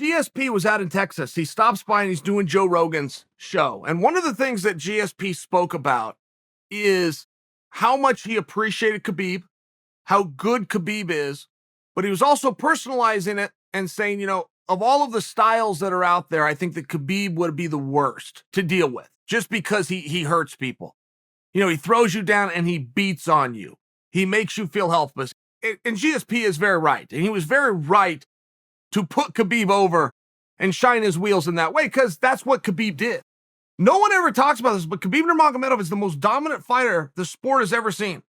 GSP was out in Texas. He stops by and he's doing Joe Rogan's show. And one of the things that GSP spoke about is how much he appreciated Khabib, how good Khabib is, but he was also personalizing it and saying, of all of the styles that are out there, I think that Khabib would be the worst to deal with just because he hurts people. He throws you down and he beats on you. He makes you feel helpless. And GSP is very right. And he was very right to put Khabib over and shine his wheels in that way, because that's what Khabib did. No one ever talks about this, but Khabib Nurmagomedov is the most dominant fighter the sport has ever seen.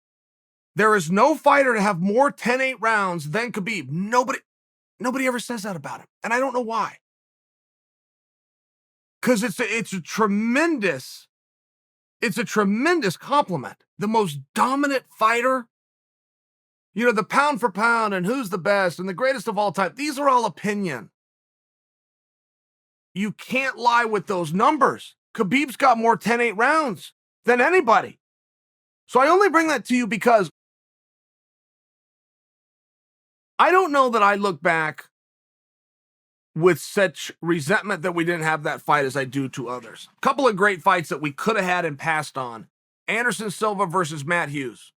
There is no fighter to have more 10-8 rounds than Khabib. Nobody ever says that about him, and I don't know why. Because it's a tremendous compliment. The most dominant fighter, the pound for pound and who's the best and the greatest of all time. These are all opinion. You can't lie with those numbers. Khabib's got more 10-8 rounds than anybody. So I only bring that to you because I don't know that I look back with such resentment that we didn't have that fight as I do to others. A couple of great fights that we could have had and passed on. Anderson Silva versus Matt Hughes.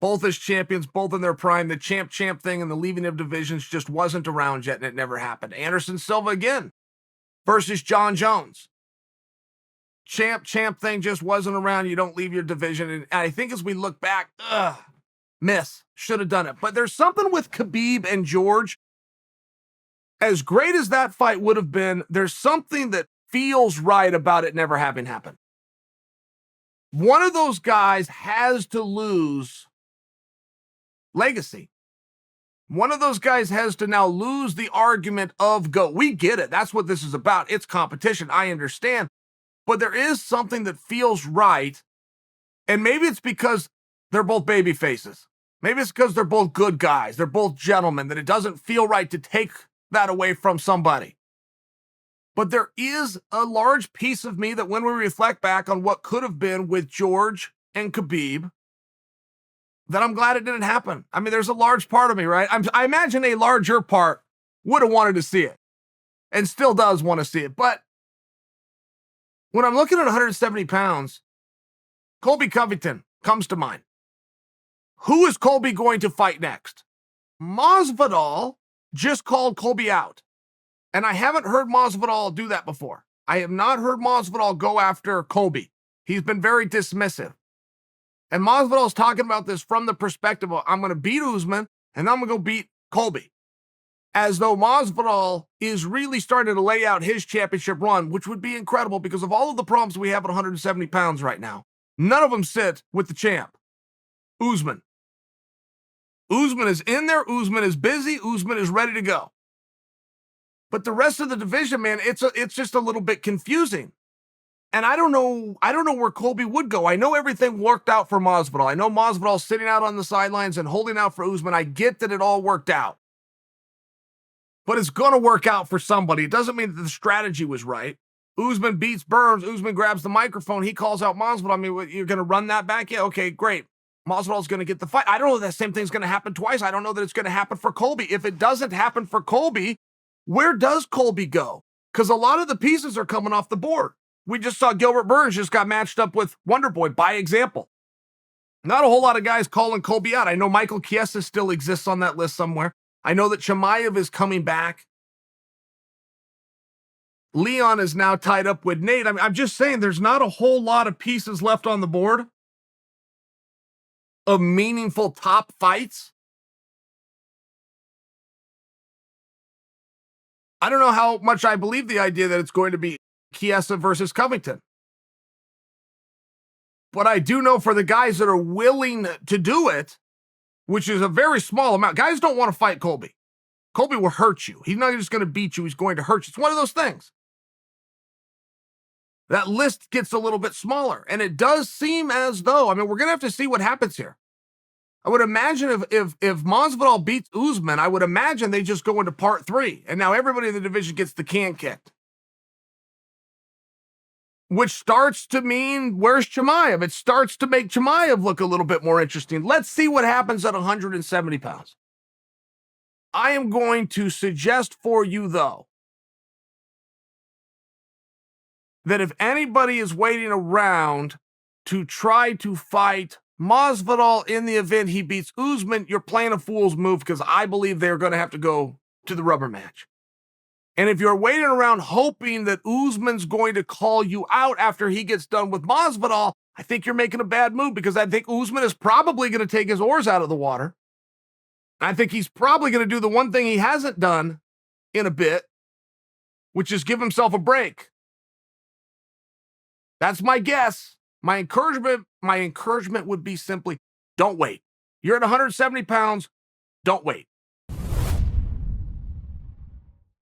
Both as champions, both in their prime. The champ thing and the leaving of divisions just wasn't around yet, and it never happened. Anderson Silva again versus John Jones. Champ thing just wasn't around. You don't leave your division. And I think as we look back, miss. Should have done it. But there's something with Khabib and George. As great as that fight would have been, there's something that feels right about it never having happened. One of those guys has to lose legacy. One of those guys has to now lose the argument of GOAT. We get it. That's what this is about. It's competition. I understand. But there is something that feels right. And maybe it's because they're both baby faces. Maybe it's because they're both good guys. They're both gentlemen, that it doesn't feel right to take that away from somebody. But there is a large piece of me that when we reflect back on what could have been with George and Khabib, that I'm glad it didn't happen. I mean, there's a large part of me, right? I imagine a larger part would have wanted to see it and still does want to see it. But when I'm looking at 170 pounds, Colby Covington comes to mind. Who is Colby going to fight next? Masvidal just called Colby out. And I haven't heard Masvidal do that before. I have not heard Masvidal go after Colby. He's been very dismissive. And Masvidal's talking about this from the perspective of, I'm going to beat Usman, and I'm going to go beat Colby. As though Masvidal is really starting to lay out his championship run, which would be incredible because of all of the problems we have at 170 pounds right now. None of them sit with the champ, Usman. Usman is in there. Usman is busy. Usman is ready to go. But the rest of the division, man, it's just a little bit confusing. And I don't know where Colby would go. I know everything worked out for Masvidal. I know Masvidal's sitting out on the sidelines and holding out for Usman. I get that it all worked out. But it's going to work out for somebody. It doesn't mean that the strategy was right. Usman beats Burns. Usman grabs the microphone. He calls out Masvidal. I mean, you're going to run that back? Yeah, okay, great. Masvidal's going to get the fight. I don't know if that same thing's going to happen twice. I don't know that it's going to happen for Colby. If it doesn't happen for Colby, where does Colby go? Because a lot of the pieces are coming off the board. We just saw Gilbert Burns just got matched up with Wonderboy by example. Not a whole lot of guys calling Colby out. I know Michael Chiesa still exists on that list somewhere. I know that Chimaev is coming back. Leon is now tied up with Nate. I mean, I'm just saying there's not a whole lot of pieces left on the board of meaningful top fights. I don't know how much I believe the idea that it's going to be Chiesa versus Covington. But I do know for the guys that are willing to do it, which is a very small amount, guys don't want to fight Colby. Colby will hurt you. He's not just going to beat you. He's going to hurt you. It's one of those things. That list gets a little bit smaller. And it does seem as though, I mean, we're going to have to see what happens here. I would imagine if Masvidal beats Usman, I would imagine they just go into part 3. And now everybody in the division gets the can kicked. Which starts to mean, where's Chimaev? It starts to make Chimaev look a little bit more interesting. Let's see what happens at 170 pounds. I am going to suggest for you, though, that if anybody is waiting around to try to fight Masvidal in the event he beats Usman, you're playing a fool's move, because I believe they're going to have to go to the rubber match. And if you're waiting around hoping that Usman's going to call you out after he gets done with Masvidal, I think you're making a bad move, because I think Usman is probably going to take his oars out of the water. I think he's probably going to do the one thing he hasn't done in a bit, which is give himself a break. That's my guess. My encouragement would be simply, don't wait. You're at 170 pounds, don't wait.